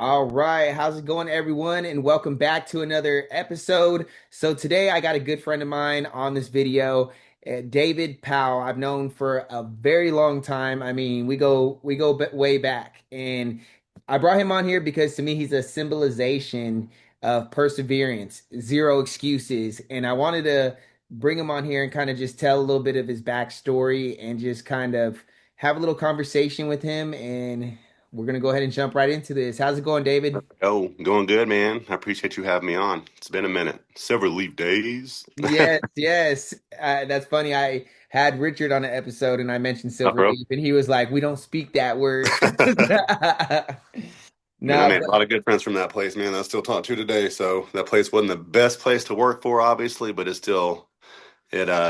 All right, how's it going, everyone? And welcome back to another episode. So today I got a good friend of mine on this video, David Powell. I've known for a very long time. I mean, we go way back, and I brought him on here because to me he's a symbolization of perseverance, zero excuses, and I wanted to bring him on here and kind of just tell a little bit of his backstory and just kind of have a little conversation with him and we're gonna go ahead and jump right into this. How's it going, David? Oh, going good, man. I appreciate you having me on. It's been a minute. Silver leaf days. Yes, yes. That's funny. I had Richard on an episode and I mentioned Huh, bro? Silverleaf, and he was like, "We don't speak that word." Man, I No, made a lot of good friends from that place, man. I still talk to today. So that place wasn't the best place to work for, obviously, but it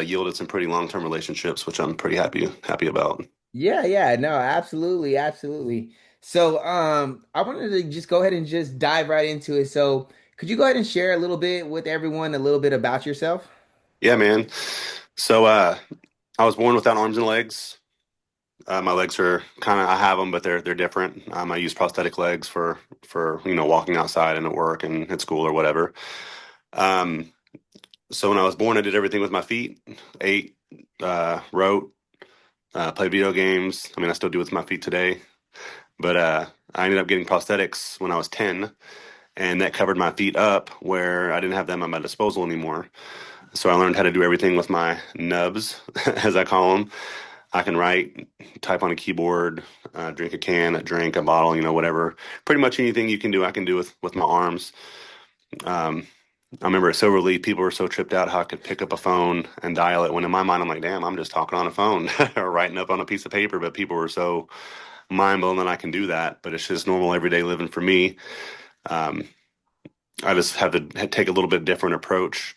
yielded some pretty long-term relationships, which I'm pretty happy about. yeah, yeah, no, absolutely, absolutely. So, I wanted to just go ahead and just dive right into it. So, could you go ahead and share a little bit with everyone, a little bit about yourself? Yeah, man. So I was born without arms and legs. My legs are I have them, but they're different. I use prosthetic legs for walking outside and at work and at school or whatever. Um, So when I was born, I did everything with my feet. Ate, wrote, played video games. I mean, I still do with my feet today. But I ended up getting prosthetics when I was 10, and that covered my feet up where I didn't have them at my disposal anymore. So I learned how to do everything with my nubs, as I call them. I can write, type on a keyboard, drink a can, a drink, a bottle, whatever. Pretty much anything you can do, I can do with my arms. Um, I remember at Silverleaf, people were so tripped out how I could pick up a phone and dial it. When in my mind, I'm like, damn, I'm just talking on a phone or writing up on a piece of paper. But people were so mind blown that I can do that. But it's just normal everyday living for me. Um, I just have to take a little bit different approach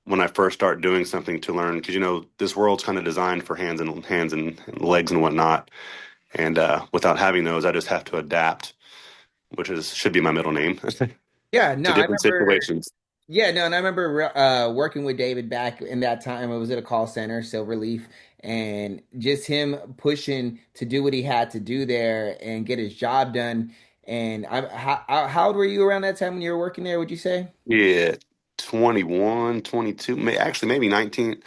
when I first start doing something to learn because this world's kind of designed for hands and legs and whatnot. And without having those, I just have to adapt, which is should be my middle name Yeah, no, to I different remember. situations. Yeah, no, and I remember working with David back in that time. I was at a call center, Silverleaf, and just him pushing to do what he had to do there and get his job done. And how old were you around that time when you were working there, would you say? Yeah, 21, 22, actually maybe 19,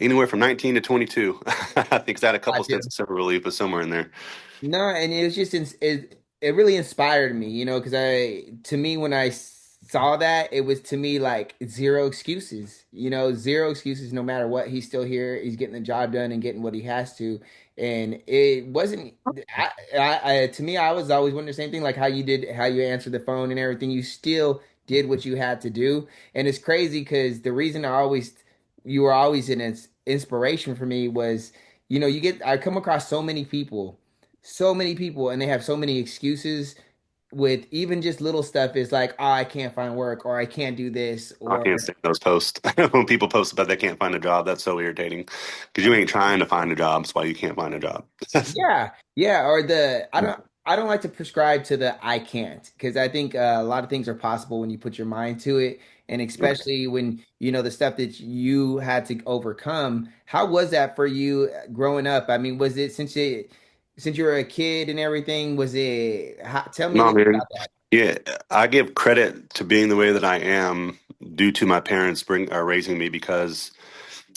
anywhere from 19 to 22. I think I had a couple stints of silver relief, but somewhere in there. No, and it was just it really inspired me, because to me when I saw that, it was to me like zero excuses, zero excuses no matter what. He's still here, he's getting the job done and getting what he has to. And it wasn't to me, I was always wondering the same thing, like how you answered the phone and everything. You still did what you had to do. And it's crazy because the reason you were always an inspiration for me was, I come across so many people, and they have so many excuses with even just little stuff. Is like, oh, I can't find work, or I can't do this, I or can't stand those posts. When people post about they can't find a job, that's so irritating because you ain't trying to find a job. That's why you can't find a job. yeah, yeah, or I don't like to prescribe to the I can't, because I think a lot of things are possible when you put your mind to it, and especially when the stuff that you had to overcome. How was that for you growing up? I mean, was it since you were a kid and everything? Tell me a No, little man. about that. Yeah, I give credit to being the way that I am due to my parents raising me because,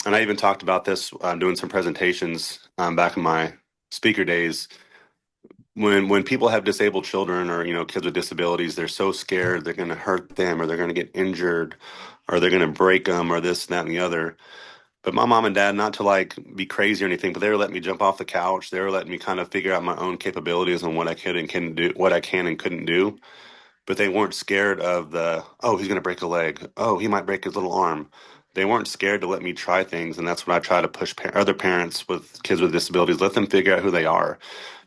and I even talked about this doing some presentations back in my speaker days. When people have disabled children or kids with disabilities, they're so scared they're going to hurt them or they're going to get injured or they're going to break them or this, that, and the other. But my mom and dad, not to like be crazy or anything, but they were letting me jump off the couch. They were letting me kind of figure out my own capabilities and what I could and can do, what I can and couldn't do. But they weren't scared of oh, he's going to break a leg. Oh, he might break his little arm. They weren't scared to let me try things. And that's what I try to push other parents with kids with disabilities. Let them figure out who they are.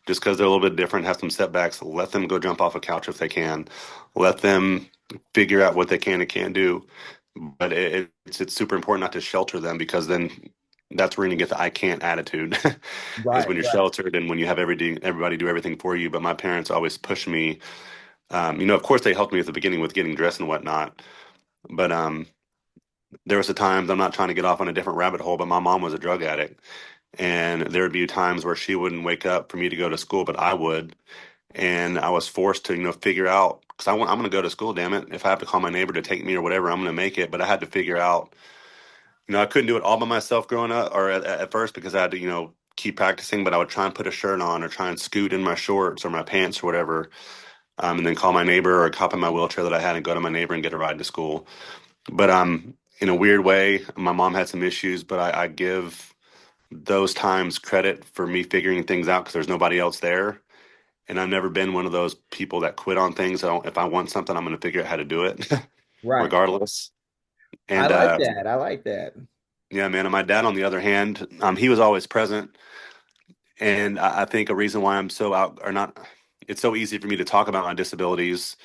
Just because they're a little bit different, have some setbacks, let them go jump off a couch if they can. Let them figure out what they can and can't do. But it's super important not to shelter them because then that's where you get the I can't attitude is Right, when you're right. sheltered and when you have everybody do everything for you. But my parents always push me. Of course they helped me at the beginning with getting dressed and whatnot. But there was a times I'm not trying to get off on a different rabbit hole, but my mom was a drug addict. And there would be times where she wouldn't wake up for me to go to school, but I would. and I was forced to, figure out because I'm going to go to school. Damn it! If I have to call my neighbor to take me or whatever, I'm going to make it. But I had to figure out, I couldn't do it all by myself growing up or at first because I had to, keep practicing. But I would try and put a shirt on or try and scoot in my shorts or my pants or whatever, and then call my neighbor or hop in my wheelchair that I had and go to my neighbor and get a ride to school. But in a weird way, my mom had some issues, but I give those times credit for me figuring things out because there's nobody else there. And I've never been one of those people that quit on things. If I want something, I'm going to figure out how to do it, Right. regardless. I And like that. I like that. yeah, man. And my dad, on the other hand, he was always present. And I think a reason why I'm so out or not, it's so easy for me to talk about my disabilities.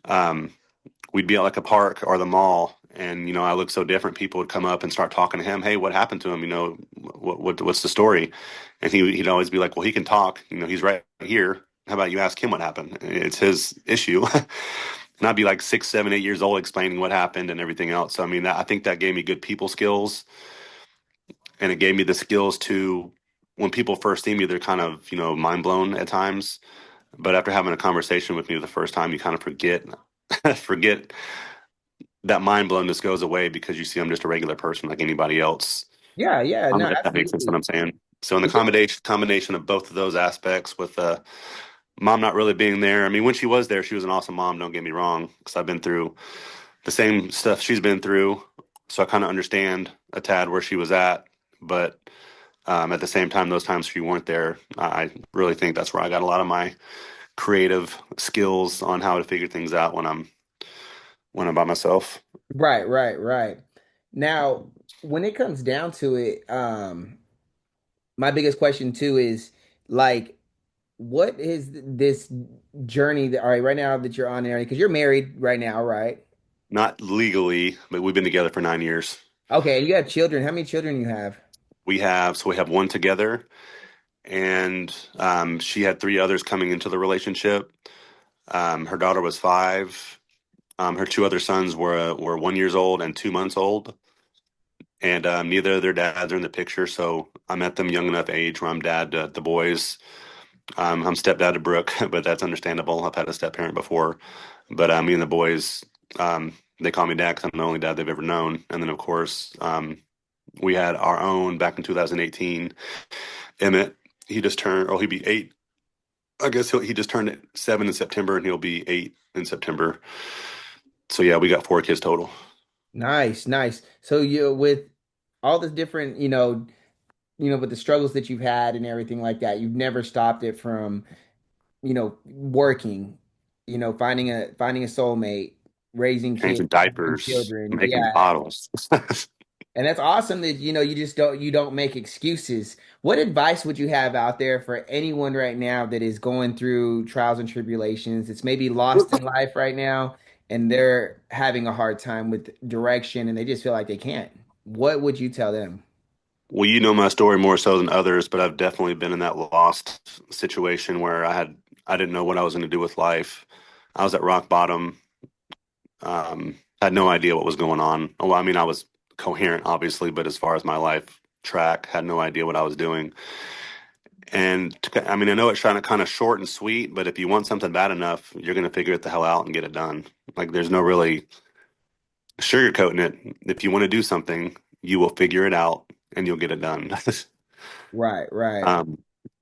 Um, we'd be at like a park or the mall, and I look so different. People would come up and start talking to him. Hey, what happened to him? What's the story? And he'd always be like, well, he can talk. He's right here. How about you ask him what happened? It's his issue. And I'd be like 6, 7, 8 years old explaining what happened and everything else. So I mean, I think that gave me good people skills, and it gave me the skills to when people first see me, they're kind of mind blown at times. But after having a conversation with me the first time, you kind of forget that mind blownness goes away because you see I'm just a regular person like anybody else. Yeah, yeah, no, If that makes sense what absolutely. I'm saying. So in the Is it? combination of both of those aspects with mom not really being there. I mean, when she was there, she was an awesome mom, don't get me wrong, because I've been through the same stuff she's been through. So I kind of understand a tad where she was at. But at the same time, those times she weren't there, I really think that's where I got a lot of my creative skills on how to figure things out when I'm by myself. Right, right, right. Now, when it comes down to it, my biggest question too is like, what is this journey that, all right, right now that you're on there, because you're married right now, right? Not legally, but we've been together for 9 years. Okay, and you have children. How many children you have? We have one together, and she had three others coming into the relationship. Her daughter was 5. Her two other sons were 1 years old and 2 months old, and neither of their dads are in the picture. So I met them young enough age where I'm dad to the boys. I'm stepdad to Brooke, but that's understandable. I've had a step parent before, but me and the boys, they call me dad because I'm the only dad they've ever known. And then of course, we had our own back in 2018. Emmett, he just turned, oh, he'd be 8. I guess he just turned 7 in September, and he'll be 8 in September. So yeah, we got 4 kids total. Nice, nice. So you with all the different, with the struggles that you've had and everything like that, you've never stopped it from, working, finding a soulmate, raising kids, Changing having diapers, children. making Yeah. bottles. And that's awesome that you just don't make excuses. What advice would you have out there for anyone right now that is going through trials and tribulations? It's maybe lost in life right now and they're having a hard time with direction and they just feel like they can't. What would you tell them? Well, you know my story more so than others, but I've definitely been in that lost situation where I didn't know what I was going to do with life. I was at rock bottom. Had no idea what was going on. Well, I mean, I was coherent, obviously, but as far as my life track, had no idea what I was doing. And I mean, I know it's kind of short and sweet, but if you want something bad enough, you're going to figure it the hell out and get it done. Like, there's no really sugarcoating it. If you want to do something, you will figure it out and you'll get it done. Right, right. Um,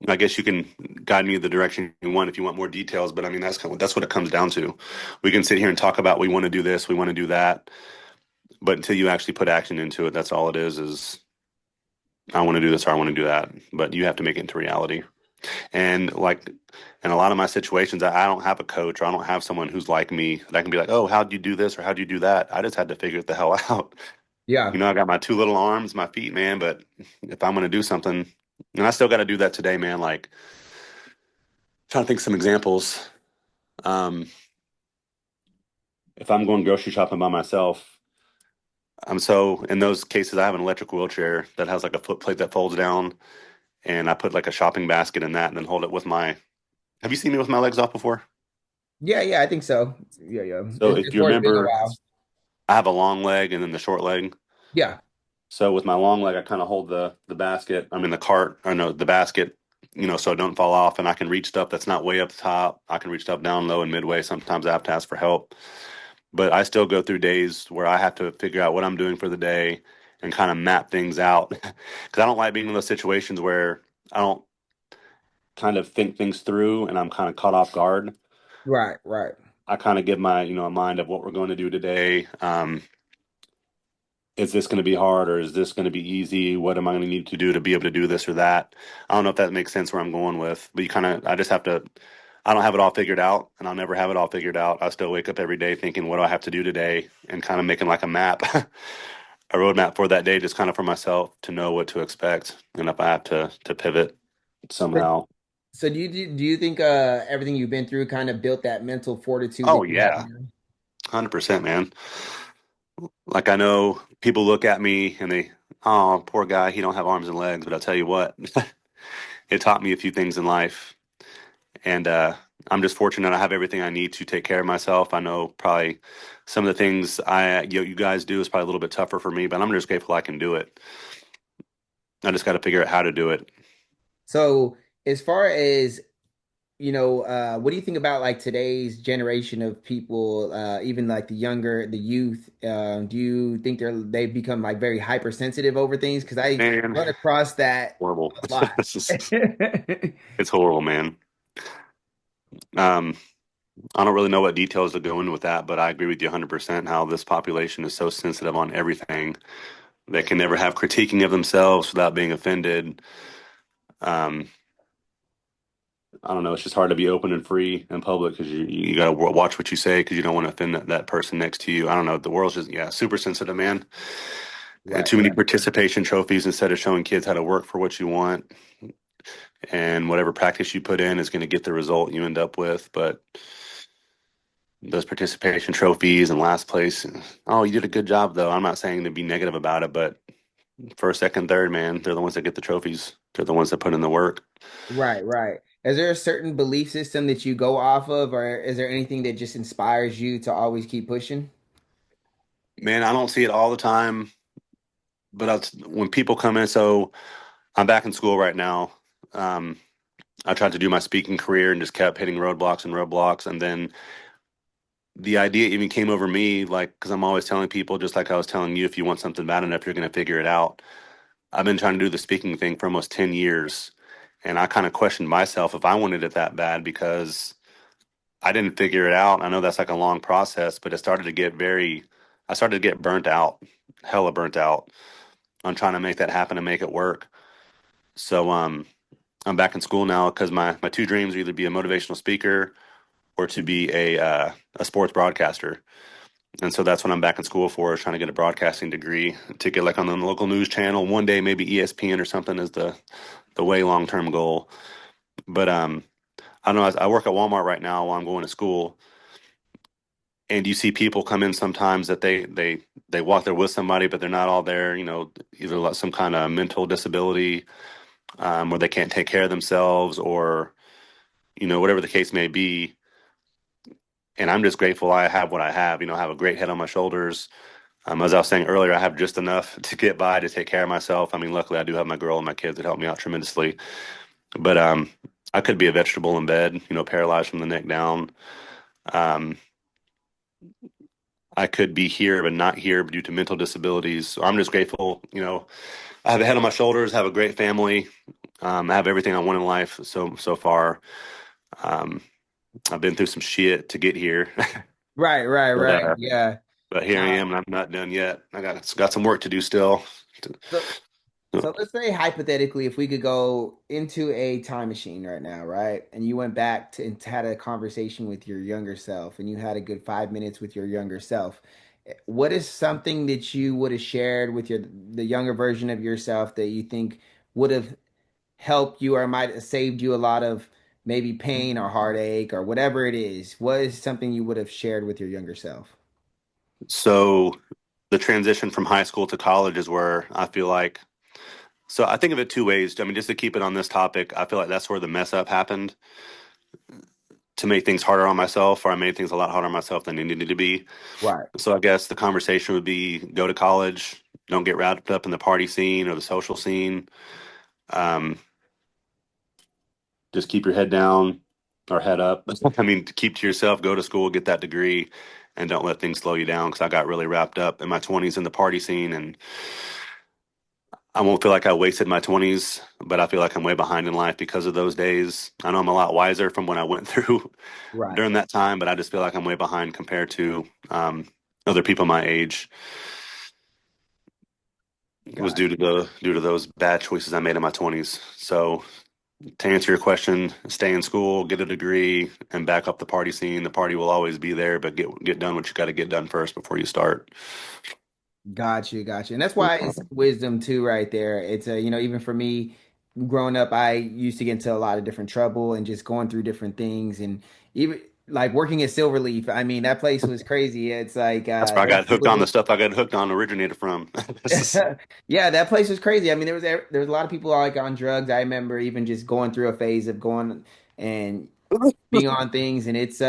I guess you can guide me the direction you want if you want more details, but I mean that's what it comes down to. We can sit here and talk about we want to do this, we want to do that, but until you actually put action into it, that's all it is I want to do this or I want to do that. But you have to make it into reality. And like in a lot of my situations, I don't have a coach or I don't have someone who's like me that I can be like, oh, how'd you do this or how'd you do that? I just had to figure it the hell out. Yeah. I got my two little arms, my feet, man, but if I'm going to do something, and I still got to do that today, man, like trying to think some examples. Um, if I'm going grocery shopping by myself, I'm so in those cases I have an electric wheelchair that has like a foot plate that folds down, and I put like a shopping basket in that, and then hold it with my. Have you seen me with my legs off before? Yeah, yeah, I think so. Yeah, yeah. So if It's you been a remember, while. I have a long leg and then the short leg. Yeah. So with my long leg, I kind of hold the basket. I mean the cart, or no, the basket. so I don't fall off, and I can reach stuff that's not way up the top. I can reach stuff down low and midway. Sometimes I have to ask for help, but I still go through days where I have to figure out what I'm doing for the day and kind of map things out because I don't like being in those situations where I don't kind of think things through and I'm kind of caught off guard. Right, right. I kind of give my, a mind of what we're going to do today. Is this going to be hard or is this going to be easy? What am I going to need to do to be able to do this or that? I don't know if that makes sense where I'm going with, but I just have to, I don't have it all figured out and I'll never have it all figured out. I still wake up every day thinking, what do I have to do today? And kind of making like a map, a roadmap for that day, just kind of for myself to know what to expect. And if I have to pivot So, somehow. so do you think everything you've been through kind of built that mental fortitude Oh that you have yeah, now? 100%, man. Like I know people look at me and oh, poor guy, he don't have arms and legs, but I'll tell you what, it taught me a few things in life. And I'm just fortunate I have everything I need to take care of myself. I know probably some of the things you guys do is probably a little bit tougher for me, but I'm just grateful I can do it. I just got to figure out how to do it. So as far as what do you think about like today's generation of people, even like the youth? Do you think they've become like very hypersensitive over things? Because I Man, run across that horrible. a lot. It's horrible, man. Um, I don't really know what details to go into with that, but I agree with you 100% how this population is so sensitive on everything. They can never have critiquing of themselves without being offended. Um, I don't know. It's just hard to be open and free in public because you got to watch what you say because you don't want to offend that person next to you. I don't know. The world's just super sensitive, man. And Right, too many right, participation trophies instead of showing kids how to work for what you want and whatever practice you put in is going to get the result you end up with. But those participation trophies and last place, oh, you did a good job though. I'm not saying to be negative about it, but first, second, third, man, they're the ones that get the trophies. They're the ones that put in the work. right, right. Is there a certain belief system that you go off of, or is there anything that just inspires you to always keep pushing? Man, I don't see it all the time, but when people come in, so I'm back in school right now. Um, I tried to do my speaking career and just kept hitting roadblocks and roadblocks. And then the idea even came over me, like, because I'm always telling people, just like I was telling you, if you want something bad enough, you're going to figure it out. I've been trying to do the speaking thing for almost 10 years. And I kind of questioned myself if I wanted it that bad because I didn't figure it out. I know that's like a long process, but I started to get burnt out, hella burnt out on trying to make that happen and make it work. So, I'm back in school now because my two dreams are either be a motivational speaker or to be a sports broadcaster. And so that's what I'm back in school for, is trying to get a broadcasting degree to get like on the local news channel one day, maybe ESPN or something is the way long term goal. But I don't know. I work at Walmart right now while I'm going to school, and you see people come in sometimes that they walk there with somebody, but they're not all there. Either like some kind of mental disability, or they can't take care of themselves, or whatever the case may be. And I'm just grateful I have what I have. I have a great head on my shoulders. As I was saying earlier, I have just enough to get by to take care of myself. I mean, luckily, I do have my girl and my kids that help me out tremendously. But I could be a vegetable in bed, paralyzed from the neck down. Um, I could be here but not here due to mental disabilities. So I'm just grateful. I have a head on my shoulders, have a great family, I have everything I want in life so far. Um, I've been through some shit to get here, Right, right, but right. Yeah. but here I Uh, am, and I'm not done yet. I got some work to do still. so So let's say hypothetically, if we could go into a time machine right now, right? And you went back to and had a conversation with your younger self, and you had a good 5 minutes with your younger self. What is something that you would have shared with the younger version of yourself that you think would have helped you or might have saved you a lot of maybe pain or heartache or whatever it is? What is something you would have shared with your younger self? So the transition from high school to college is where I feel like. So I think of it two ways. I mean, just to keep it on this topic, I feel like that's where the mess up happened to make things harder on myself, or I made things a lot harder on myself than they needed to be. Right. So I guess the conversation would be go to college, don't get wrapped up in the party scene or the social scene. Um, just keep your head down or head up. I mean, to keep to yourself, go to school, get that degree, and don't let things slow you down. Because I got really wrapped up in my 20s in the party scene, and I won't feel like I wasted my 20s, but I feel like I'm way behind in life because of those days. I know I'm a lot wiser from what I went through Right. during that time, but I just feel like I'm way behind compared to other people my age. It was Got due to those bad choices I made in my 20s. So to answer your question, stay in school, get a degree, and back up the party scene. The party will always be there, but get done what you got to get done first before you start. Got you, got you. And that's why it's wisdom too, right there. It's a, even for me growing up, I used to get into a lot of different trouble and just going through different things and even like working at Silverleaf. I mean, that place was crazy. It's like That's where I there were got hooked people on the just stuff I got hooked on originated from. This is yeah, that place was crazy. I mean, there was a lot of people like on drugs. I remember even just going through a phase of going and being on things and it's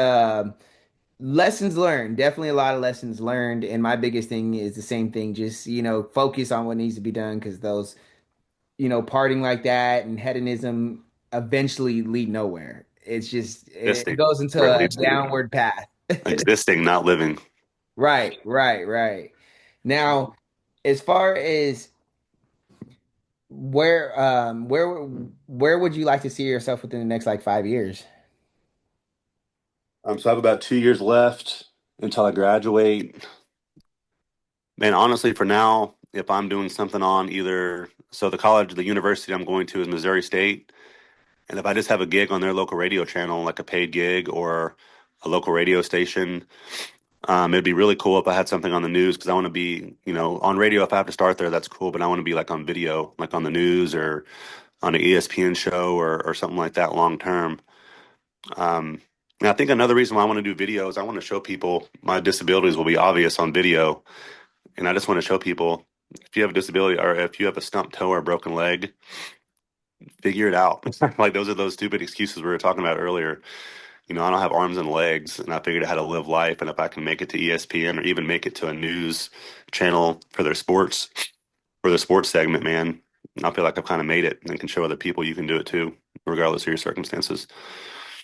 lessons learned, definitely a lot of lessons learned. And my biggest thing is the same thing, just, focus on what needs to be done because those, partying like that and hedonism eventually lead nowhere. It's just, it existing. goes That's into where it a leads to. downward path. Existing, not living. Right, right, right. Now, as far as where would you like to see yourself within the next like 5 years? So I have about 2 years left until I graduate. Man, honestly, for now, if I'm doing something on either, so the university I'm going to is Missouri State. And if I just have a gig on their local radio channel, like a paid gig or a local radio station, it'd be really cool if I had something on the news because I want to be, on radio. If I have to start there, that's cool. But I want to be like on video, like on the news or on an ESPN show or something like that long term. Um, and I think another reason why I want to do video is I want to show people my disabilities will be obvious on video. And I just want to show people if you have a disability or if you have a stumped toe or a broken leg, figure it out. Like those are those stupid excuses we were talking about earlier. I don't have arms and legs, and I figured out how to live life. And if I can make it to ESPN or even make it to a news channel for their sports segment, man, I feel like I've kind of made it and can show other people you can do it too, regardless of your circumstances.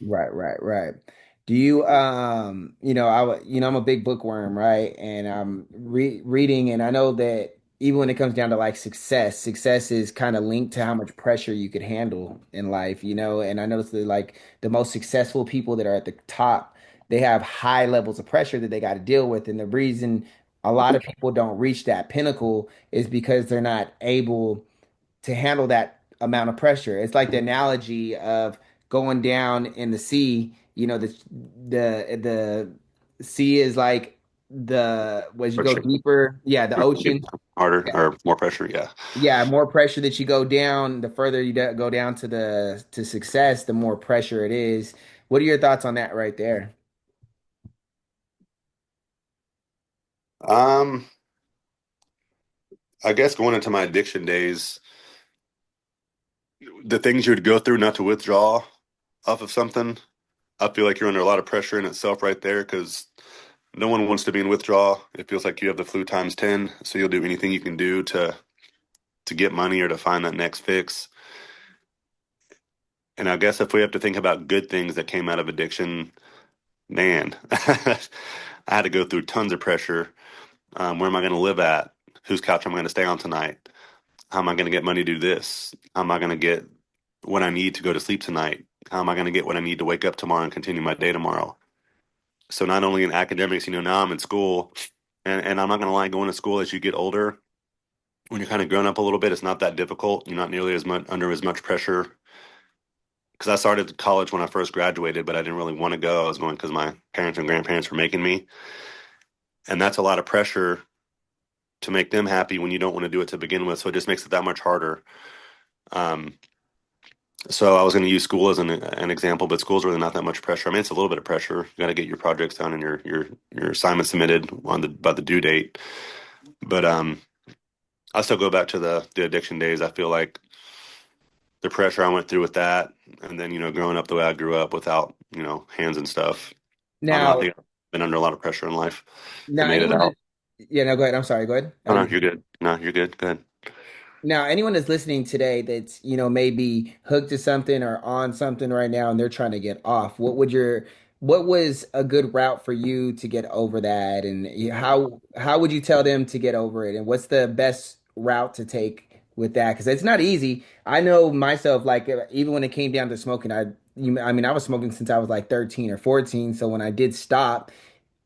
Right, right, right. Do you I'm a big bookworm, right? And I'm reading and I know that even when it comes down to like success is kind of linked to how much pressure you could handle in life, and I noticed that like the most successful people that are at the top, they have high levels of pressure that they got to deal with. And the reason a lot of people don't reach that pinnacle is because they're not able to handle that amount of pressure. It's like the analogy of going down in the sea. The sea is like as you go Pressure. deeper, yeah, the Get ocean. harder or more pressure. Yeah. Yeah, more pressure that you go down, the further you go down to the to success, the more pressure it is. What are your thoughts on that right there? Um, I guess going into my addiction days, the things you would go through not to withdraw off of something, I feel like you're under a lot of pressure in itself right there because no one wants to be in withdrawal. It feels like you have the flu times 10, so you'll do anything you can do to get money or to find that next fix. And I guess if we have to think about good things that came out of addiction, man, I had to go through tons of pressure. Where am I going to live at? Whose couch am I going to stay on tonight? How am I going to get money to do this? How am I going to get what I need to go to sleep tonight? How am I going to get what I need to wake up tomorrow and continue my day tomorrow? So not only in academics, now I'm in school, and I'm not going to lie, going to school as you get older, when you're kind of grown up a little bit, it's not that difficult. You're not nearly as much under as much pressure. Because I started college when I first graduated, but I didn't really want to go. I was going because my parents and grandparents were making me, and that's a lot of pressure to make them happy when you don't want to do it to begin with. So it just makes it that much harder. Um, so I was going to use school as an example, but school's really not that much pressure. I mean, it's a little bit of pressure. You got to get your projects done and your assignment submitted on the by the due date. But I still go back to the addiction days. I feel like the pressure I went through with that, and then growing up the way I grew up without hands and stuff. I don't know. I Now, think I've been under a lot of pressure in life and now made it anyone that out. yeah, no, go ahead. I'm sorry, go ahead. Oh no, you're good. No, you're good. Good. Now, anyone that's listening today that's, maybe hooked to something or on something right now and they're trying to get off, what was a good route for you to get over that? And how would you tell them to get over it? And what's the best route to take with that? Because it's not easy. I know myself, like even when it came down to smoking, I mean, I was smoking since I was like 13 or 14. So when I did stop,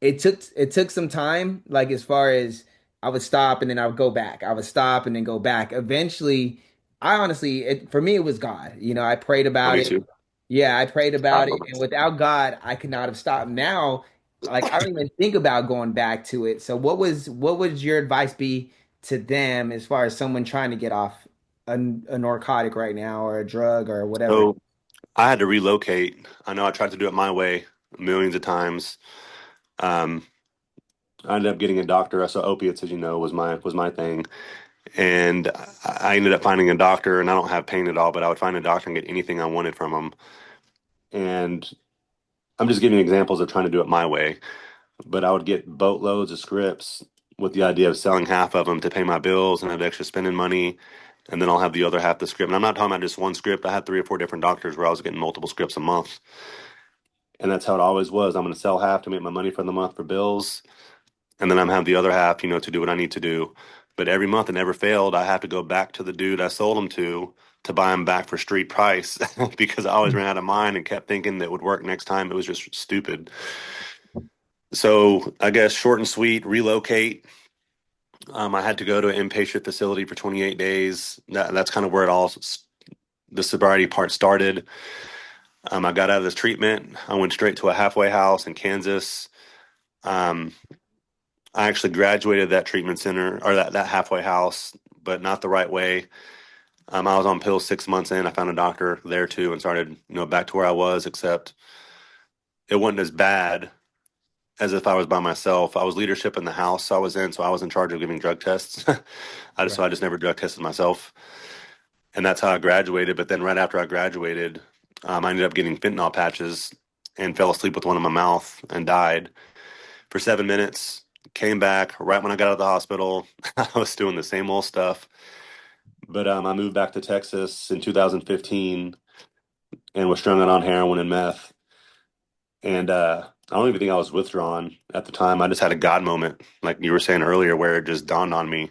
it took some time, like as far as I would stop and then I would go back. I would stop and then go back. Eventually, I honestly, for me, it was God. I prayed Oh, about me it. too. Yeah, I prayed God about it, and moments. without God, I could not have stopped. Now, like I don't even think about going back to it. So, what would your advice be to them as far as someone trying to get off a narcotic right now or a drug or whatever? So I had to relocate. I know I tried to do it my way millions of times. Um, I ended up getting a doctor. So opiates, as you know, was my thing. And I ended up finding a doctor, and I don't have pain at all, but I would find a doctor and get anything I wanted from him. And I'm just giving examples of trying to do it my way. But I would get boatloads of scripts with the idea of selling half of them to pay my bills and have extra spending money. And then I'll have the other half the script. And I'm not talking about just one script. I had three or four different doctors where I was getting multiple scripts a month. And that's how it always was. I'm going to sell half to make my money for the month for bills. And then I'm have the other half, to do what I need to do. But every month it never failed. I have to go back to the dude I sold them to buy them back for street price because I always ran out of mine and kept thinking that would work next time. It was just stupid. So I guess short and sweet, relocate. I had to go to an inpatient facility for 28 days. That's kind of where the sobriety part started. I got out of this treatment. I went straight to a halfway house in Kansas. Um, I actually graduated that treatment center or that halfway house, but not the right way. I was on pills 6 months in. I found a doctor there too and started, back to where I was, except it wasn't as bad as if I was by myself. I was leadership in the house I was in, so I was in charge of giving drug tests. So I just never drug tested myself. And that's how I graduated. But then right after I graduated, I ended up getting fentanyl patches and fell asleep with one in my mouth and died for 7 minutes. Came back right when I got out of the hospital. I was doing the same old stuff. But I moved back to Texas in 2015 and was strung out on heroin and meth. And I don't even think I was withdrawn at the time. I just had a God moment, like you were saying earlier, where it just dawned on me.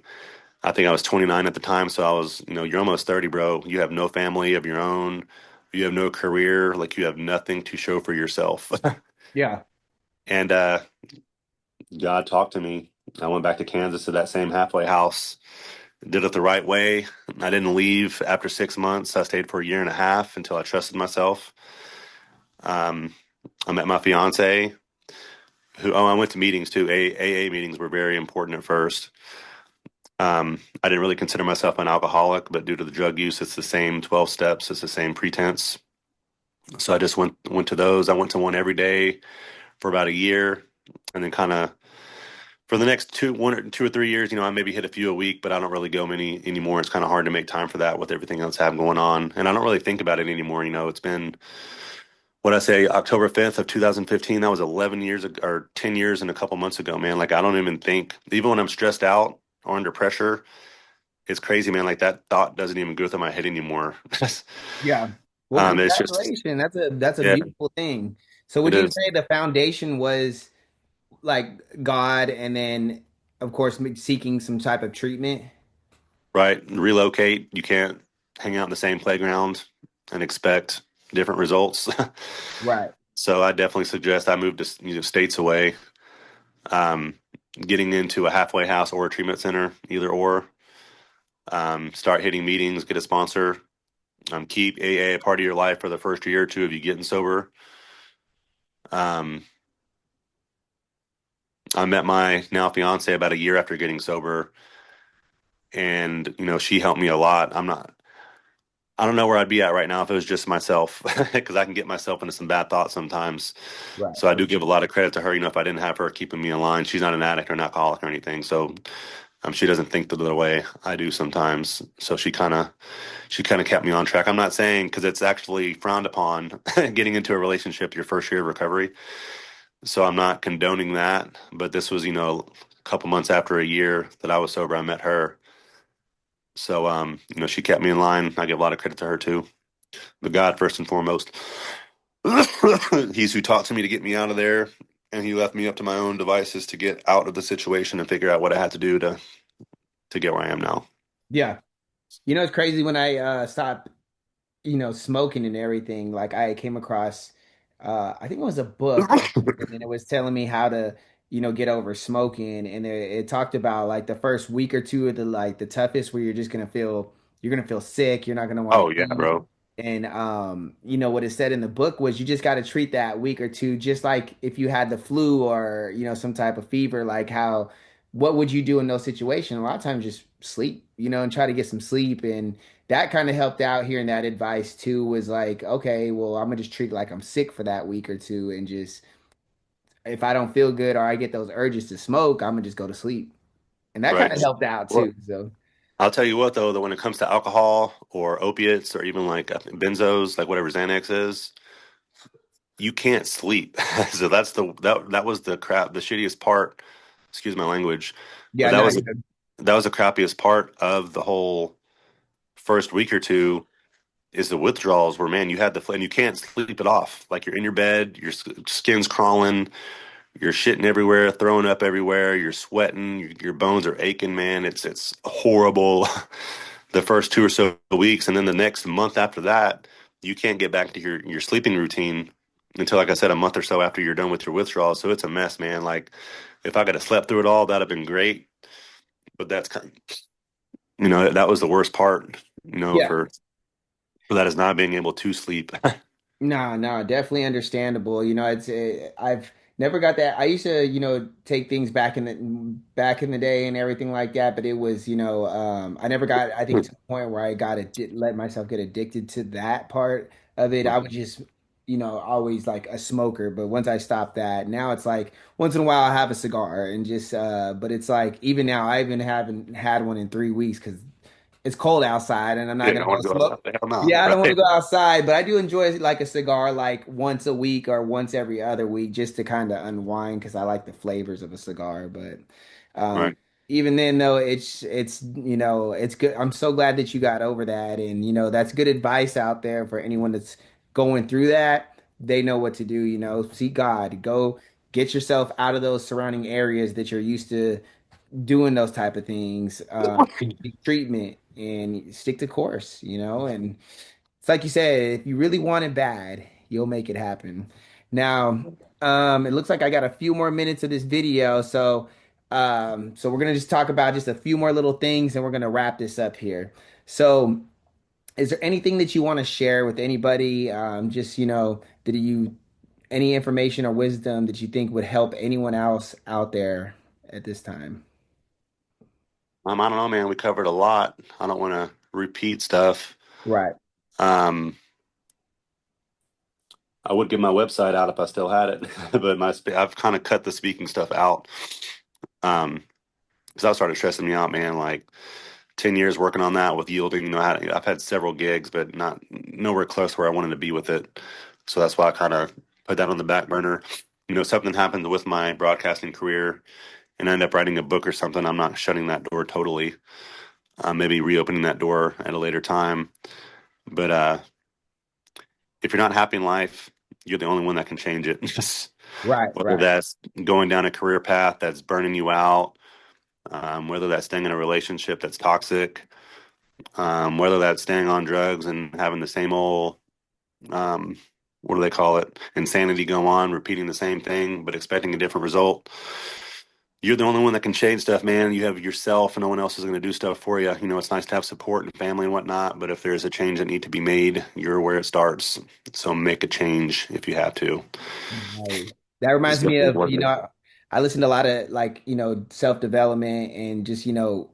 I think I was 29 at the time, so I was, you're almost 30, bro. You have no family of your own. You have no career. Like you have nothing to show for yourself. Yeah. And God talked to me. I went back to Kansas to that same halfway house. Did it the right way. I didn't leave after 6 months. I stayed for a year and a half until I trusted myself. Um, I met my fiance, I went to meetings too. AA meetings were very important at first. I didn't really consider myself an alcoholic, but due to the drug use, it's the same 12 steps. It's the same pretense. So I just went to those. I went to one every day for about a year, and then kind of for the next 2 or 3 years, I maybe hit a few a week, but I don't really go many anymore. It's kind of hard to make time for that with everything else I have going on, and I don't really think about it anymore. It's been what I say October 5th of 2015. That was 11 years ago, or 10 years and a couple months ago, man. Like I don't even think, even when I'm stressed out or under pressure, it's crazy, man. Like that thought doesn't even go through my head anymore. Yeah. Well, It's just, congratulations. That's a yeah, beautiful thing. So would it you is. say the foundation was like God and then of course seeking some type of treatment? Right. Relocate. You can't hang out in the same playground and expect different results. Right. So I definitely suggest I move to, states away. Um, Getting into a halfway house or a treatment center, either or. Start hitting meetings, get a sponsor. Keep AA a part of your life for the first year or two of you getting sober. Um, I met my now fiance about a year after getting sober, and she helped me a lot. I don't know where I'd be at right now if it was just myself, because I can get myself into some bad thoughts sometimes. Right. So I do give a lot of credit to her. If I didn't have her keeping me in line, she's not an addict or an alcoholic or anything. So she doesn't think the way I do sometimes. So she kind of kept me on track. I'm not saying because it's actually frowned upon getting into a relationship your first year of recovery. So I'm not condoning that. But this was, a couple months after a year that I was sober, I met her. So, she kept me in line. I give a lot of credit to her too. But God, first and foremost, He's who talked to me to get me out of there, and He left me up to my own devices to get out of the situation and figure out what I had to do to get where I am now. Yeah. It's crazy when I stopped, smoking and everything. Like I came across, I think it was a book or something, and it was telling me how to, get over smoking, and it talked about like the first week or two of the toughest, where you're gonna feel sick, you're not gonna want Oh to yeah, eat. bro. And what it said in the book was you just got to treat that week or two just like if you had the flu or some type of fever, like how what would you do in those situations? A lot of times just sleep, and try to get some sleep. And that kind of helped out hearing that advice too, was like, okay, well, I'm gonna just treat it like I'm sick for that week or two, and just if I don't feel good or I get those urges to smoke, I'm gonna just go to sleep. And that kind Right. of helped out Well, too. So I'll tell you what though, that when it comes to alcohol or opiates or even like I think benzos, like whatever Xanax is, you can't sleep. So that was the crap, the shittiest part. Excuse my language, but yeah, no, yeah, that was the crappiest part of the whole first week or two is the withdrawals where man, you had the and you can't sleep it off. Like you're in your bed, your skin's crawling, you're shitting everywhere, throwing up everywhere, you're sweating, your bones are aching, man. It's horrible. The first 2 or so weeks, and then the next month after that, you can't get back to your sleeping routine until, like I said, a month or so after you're done with your withdrawal. So it's a mess, man. Like if I could have slept through it all, that'd have been great. But that's kind that was the worst part, yeah. for that is not being able to sleep. No, no, definitely understandable. I've never got that. I used to, take things back in the day and everything like that, but it was, I never got, I think, to the point where I let myself get addicted to that part of it. I was just, always like a smoker, but once I stopped that, now it's like once in a while I have a cigar and just but it's like even now I even haven't had one in 3 weeks because it's cold outside and I'm not Yeah, gonna I go want to go smoke. outside. Hell no, Yeah, I don't want to right? go outside, but I do enjoy like a cigar like once a week or once every other week just to kind of unwind because I like the flavors of a cigar. But um Right. even then though, it's it's good. I'm so glad that you got over that, and that's good advice out there for anyone that's going through that. They know what to do, seek God, go get yourself out of those surrounding areas that you're used to doing those type of things, seek treatment and stick to course, and it's like you said, if you really want it bad, you'll make it happen. Now, it looks like I got a few more minutes of this video, so we're gonna just talk about just a few more little things and we're gonna wrap this up here. So is there anything that you want to share with anybody? Just, that you any information or wisdom that you think would help anyone else out there at this time? I don't know, man. We covered a lot. I don't want to repeat stuff. Right. Um, I would give my website out if I still had it, but I've kind of cut the speaking stuff out. Because that started stressing me out, man. Like 10 years working on that with yielding. I've had several gigs, but not nowhere close where I wanted to be with it. So that's why I kind of put that on the back burner. Something happened with my broadcasting career, and I end up writing a book or something. I'm not shutting that door totally. Maybe reopening that door at a later time. But if you're not happy in life, you're the only one that can change it. Right, Whether right. that's going down a career path that's burning you out, whether that's staying in a relationship that's toxic, whether that's staying on drugs and having the same old, um, what do they call it, insanity go on, repeating the same thing but expecting a different result. You're the only one that can change stuff, man. You have yourself, and no one else is going to do stuff for you. It's nice to have support and family and whatnot, but if there's a change that need to be made, you're where it starts. So make a change if you have to. Right. That It's reminds me definitely of, worth it. I listen to a lot of like, self-development and just,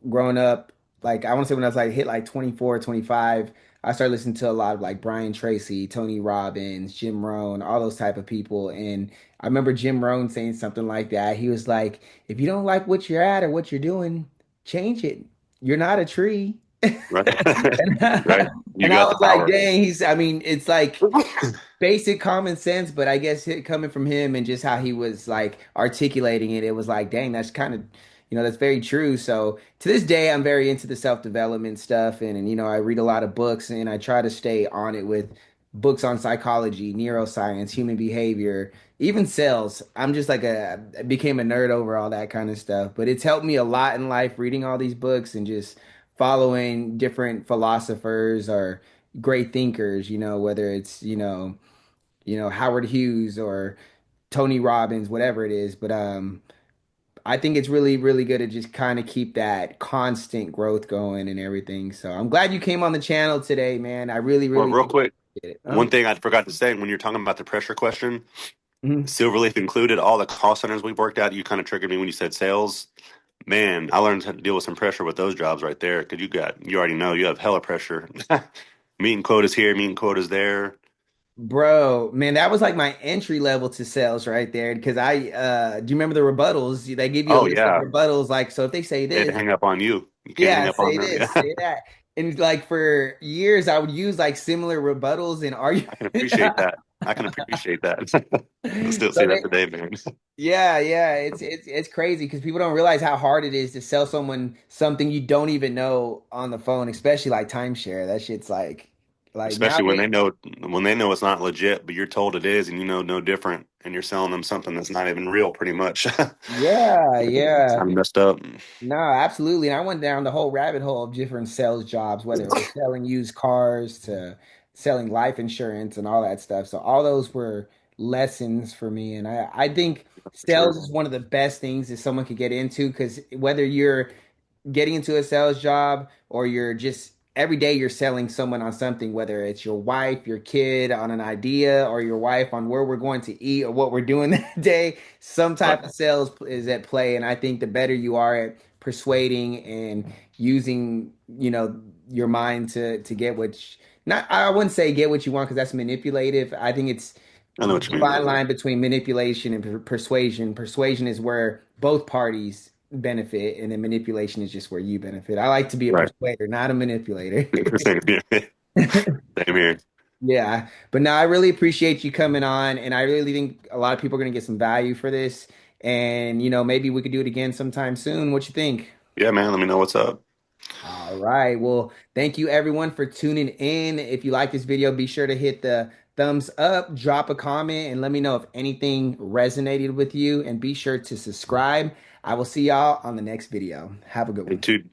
growing up, like I want to say when I was like hit like 24, 25, I started listening to a lot of like Brian Tracy, Tony Robbins, Jim Rohn, all those type of people. And I remember Jim Rohn saying something like that. He was like, if you don't like what you're at or what you're doing, change it. You're not a tree. Right. And, Right. You and I got the was like, power. dang, I mean, it's like basic common sense, but I guess coming from him and just how he was like articulating it, it was like, dang, that's kind of, that's very true. So to this day, I'm very into the self-development stuff, and I read a lot of books, and I try to stay on it with books on psychology, neuroscience, human behavior, even sales. I'm just like I became a nerd over all that kind of stuff, but it's helped me a lot in life reading all these books and just following different philosophers or great thinkers, whether it's, Howard Hughes or Tony Robbins, whatever it is. But I think it's really, really good to just kind of keep that constant growth going and everything. So I'm glad you came on the channel today, man. I really, Well, really real quick, did it. one thing I forgot to say when you're talking about the pressure question, Mhm. Silverleaf included, all the call centers we've worked at, you kind of triggered me when you said sales. Man, I learned how to deal with some pressure with those jobs right there because you already know you have hella pressure. Meeting quotas here, meeting quotas there. Bro, man, that was like my entry level to sales right there. Because do you remember the rebuttals? They give you a Oh list of yeah, rebuttals. Like, so if they say they had to this, hang up on you. You can't hang yeah, up on say them. this, Yeah, say that. And like for years, I would use like similar rebuttals and argue. I can appreciate that. I can appreciate that. I still So say that today, man. yeah, yeah, it's crazy because people don't realize how hard it is to sell someone something you don't even know on the phone, especially like timeshare. That shit's like Especially when nowadays. they know it's not legit, but you're told it is, and you know no different, and you're selling them something that's not even real, pretty much. Yeah, It's yeah. kind of messed up. No, absolutely. And I went down the whole rabbit hole of different sales jobs, whether it was selling used cars to selling life insurance and all that stuff. So all those were lessons for me. And I think For sure. sales is one of the best things that someone could get into because whether you're getting into a sales job or you're just every day you're selling someone on something, whether it's your wife, your kid on an idea, or your wife on where we're going to eat or what we're doing that day, some Right. type of sales is at play. And I think the better you are at persuading and using, your mind to get not I wouldn't say get what you want because that's manipulative. I think it's I know what you the mean, fine though. line between manipulation and persuasion. Persuasion is where both parties benefit, and then manipulation is just where you benefit. I like to be a Right. persuader, not a manipulator. Same here. Same here. Yeah, but no, I really appreciate you coming on, and I really think a lot of people are going to get some value for this. And maybe we could do it again sometime soon. What you think? Yeah, man. Let me know what's up. All right. Well, thank you everyone for tuning in. If you like this video, be sure to hit the thumbs up, drop a comment, and let me know if anything resonated with you. And be sure to subscribe. I will see y'all on the next video. Have a good Hey, one. dude.